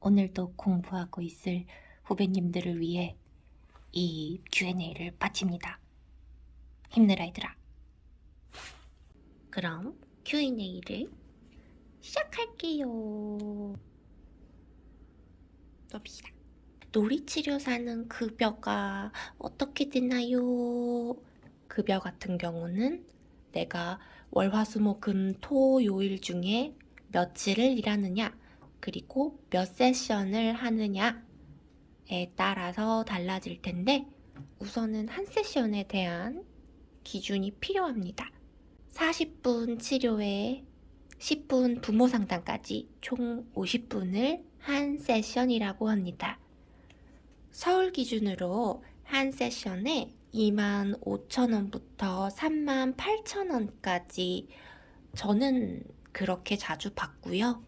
오늘도 공부하고 있을 후배님들을 위해 이 Q&A를 바칩니다. 힘내라 얘들아. 그럼 Q&A를 시작할게요. 봅시다. 놀이치료사는 급여가 어떻게 되나요? 급여 같은 경우는 내가 월화수목금토요일 중에 며칠을 일하느냐, 그리고 몇 세션을 하느냐에 따라서 달라질 텐데, 우선은 한 세션에 대한 기준이 필요합니다. 40분 치료에 10분 부모 상담까지 총 50분을 한 세션이라고 합니다. 서울 기준으로 한 세션에 25,000원부터 38,000원까지 저는 그렇게 자주 받고요.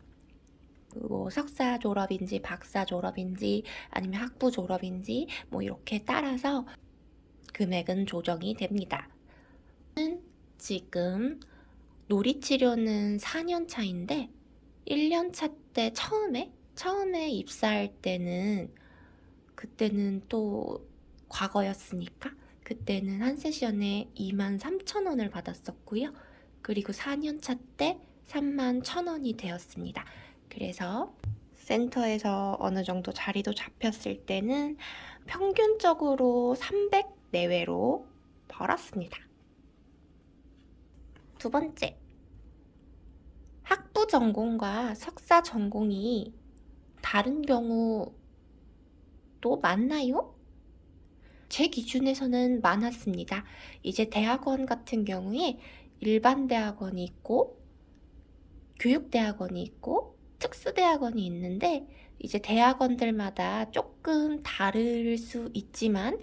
뭐 석사 졸업인지 박사 졸업인지 아니면 학부 졸업인지 뭐 이렇게 따라서 금액은 조정이 됩니다. 지금 놀이치료는 4년 차인데 1년 차 때 처음에 입사할 때는 그때는 또 과거였으니까 그때는 한 세션에 23,000원을 받았었고요. 그리고 4년 차 때 31,000원이 되었습니다. 그래서 센터에서 어느 정도 자리도 잡혔을 때는 평균적으로 300 내외로 벌었습니다. 두 번째, 학부 전공과 석사 전공이 다른 경우도 많나요? 제 기준에서는 많았습니다. 이제 대학원 같은 경우에 일반 대학원이 있고 교육대학원이 있고 특수대학원이 있는데 이제 대학원들마다 조금 다를 수 있지만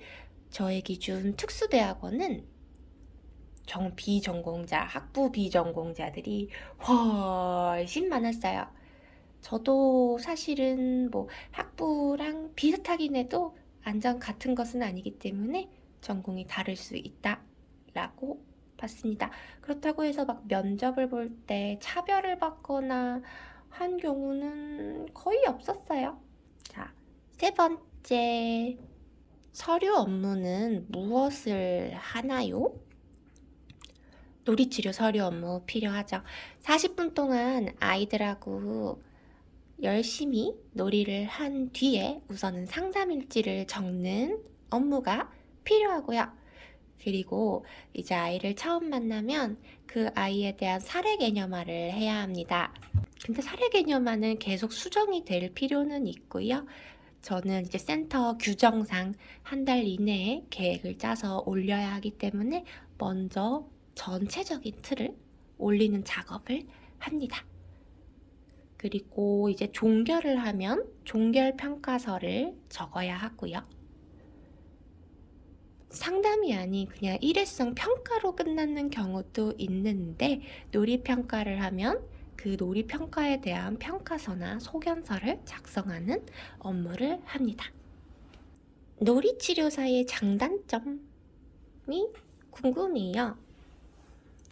저의 기준 특수대학원은 학부 비전공자들이 훨씬 많았어요. 저도 사실은 뭐 학부랑 비슷하긴 해도 완전 같은 것은 아니기 때문에 전공이 다를 수 있다라고 봤습니다. 그렇다고 해서 막 면접을 볼 때 차별을 받거나 한 경우는 거의 없었어요. 자, 세 번째, 서류 업무는 무엇을 하나요? 놀이치료 서류 업무 필요하죠. 40분 동안 아이들하고 열심히 놀이를 한 뒤에 우선은 상담일지를 적는 업무가 필요하고요. 그리고 이제 아이를 처음 만나면 그 아이에 대한 사례 개념화를 해야 합니다. 근데 사례 개념화는 계속 수정이 될 필요는 있고요. 저는 이제 센터 규정상 한 달 이내에 계획을 짜서 올려야 하기 때문에 먼저 전체적인 틀을 올리는 작업을 합니다. 그리고 이제 종결을 하면 종결 평가서를 적어야 하고요. 상담이 아닌 그냥 일회성 평가로 끝나는 경우도 있는데 놀이평가를 하면 그 놀이평가에 대한 평가서나 소견서를 작성하는 업무를 합니다. 놀이치료사의 장단점이 궁금해요.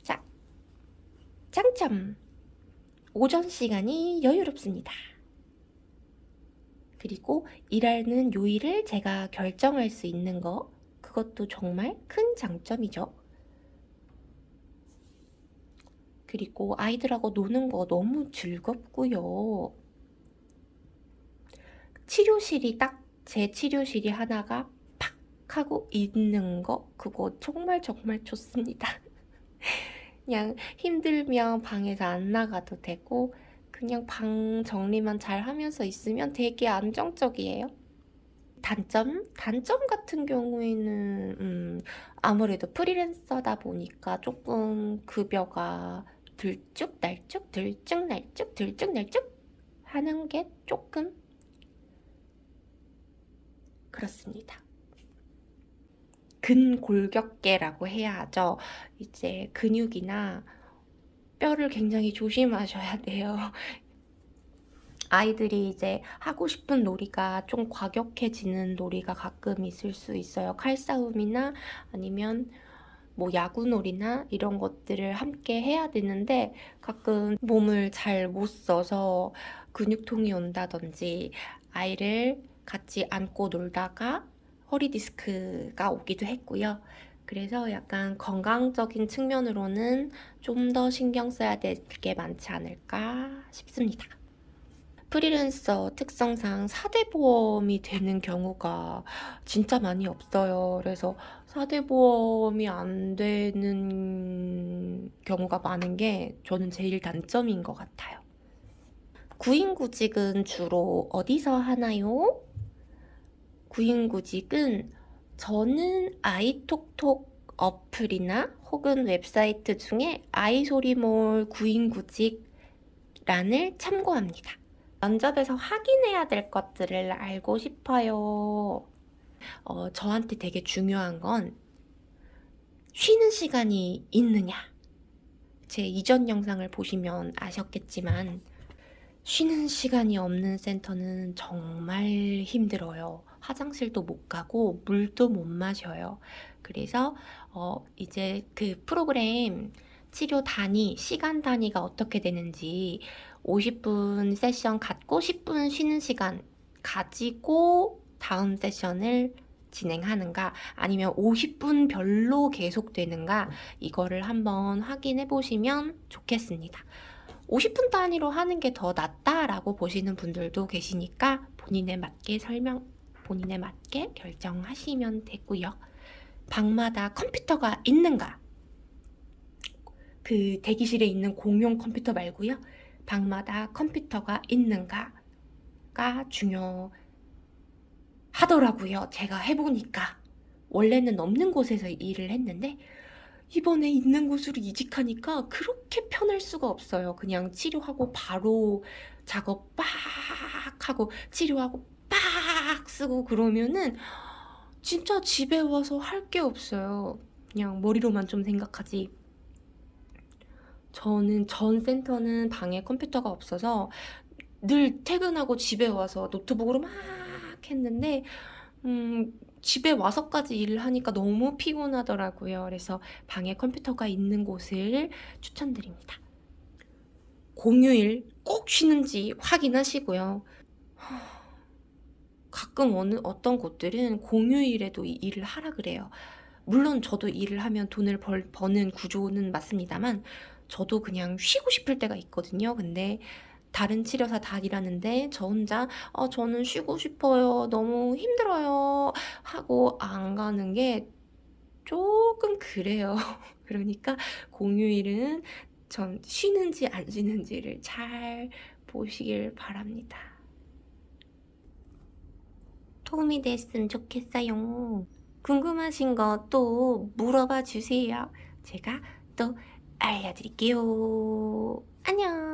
자, 장점. 오전 시간이 여유롭습니다. 그리고 일하는 요일을 제가 결정할 수 있는 거, 그것도 정말 큰 장점이죠. 그리고 아이들하고 노는 거 너무 즐겁고요. 치료실이 딱 제 치료실이 하나가 팍 하고 있는 거, 그거 정말 좋습니다. 그냥 힘들면 방에서 안 나가도 되고 그냥 방 정리만 잘 하면서 있으면 되게 안정적이에요. 단점 같은 경우에는 아무래도 프리랜서다 보니까 조금 급여가 들쭉날쭉 하는 게 조금 그렇습니다. 근골격계라고 해야 하죠. 이제 근육이나 뼈를 굉장히 조심하셔야 돼요. 아이들이 이제 하고 싶은 놀이가 좀 과격해지는 놀이가 가끔 있을 수 있어요. 칼싸움이나 아니면 뭐 야구놀이나 이런 것들을 함께 해야 되는데 가끔 몸을 잘 못 써서 근육통이 온다든지 아이를 같이 안고 놀다가 허리 디스크가 오기도 했고요. 그래서 약간 건강적인 측면으로는 좀 더 신경 써야 될 게 많지 않을까 싶습니다. 프리랜서 특성상 4대 보험이 되는 경우가 진짜 많이 없어요. 그래서 4대 보험이 안 되는 경우가 많은 게 저는 제일 단점인 것 같아요. 구인구직은 주로 어디서 하나요? 구인구직은 저는 아이톡톡 어플이나 혹은 웹사이트 중에 아이소리몰 구인구직란을 참고합니다. 면접에서 확인해야 될 것들을 알고 싶어요. 저한테 되게 중요한 건 쉬는 시간이 있느냐. 제 이전 영상을 보시면 아셨겠지만 쉬는 시간이 없는 센터는 정말 힘들어요. 화장실도 못 가고 물도 못 마셔요. 그래서 이제 그 프로그램 치료 단위, 시간 단위가 어떻게 되는지 50분 세션 갖고 10분 쉬는 시간 가지고 다음 세션을 진행하는가 아니면 50분 별로 계속되는가 이거를 한번 확인해 보시면 좋겠습니다. 50분 단위로 하는 게 더 낫다라고 보시는 분들도 계시니까 본인에 맞게 결정하시면 되고요. 방마다 컴퓨터가 있는가? 그 대기실에 있는 공용 컴퓨터 말고요. 방마다 컴퓨터가 있는가가 중요하더라고요. 제가 해보니까. 원래는 없는 곳에서 일을 했는데 이번에 있는 곳으로 이직하니까 그렇게 편할 수가 없어요. 그냥 치료하고 바로 작업 빡 하고 치료하고 빡 쓰고 그러면은 진짜 집에 와서 할 게 없어요. 그냥 머리로만 좀 생각하지. 저는 전 센터는 방에 컴퓨터가 없어서 늘 퇴근하고 집에 와서 노트북으로 막 했는데 집에 와서까지 일을 하니까 너무 피곤하더라고요. 그래서 방에 컴퓨터가 있는 곳을 추천드립니다. 공휴일 꼭 쉬는지 확인하시고요. 가끔 어떤 곳들은 공휴일에도 일을 하라 그래요. 물론 저도 일을 하면 돈을 버는 구조는 맞습니다만 저도 그냥 쉬고 싶을 때가 있거든요. 근데 다른 치료사 다 일하는데 저 혼자 저는 쉬고 싶어요. 너무 힘들어요. 하고 안 가는 게 조금 그래요. 그러니까 공휴일은 전 쉬는지 안 쉬는지를 잘 보시길 바랍니다. 도움이 됐으면 좋겠어요. 궁금하신 거 또 물어봐 주세요. 제가 또 알려드릴게요. 안녕.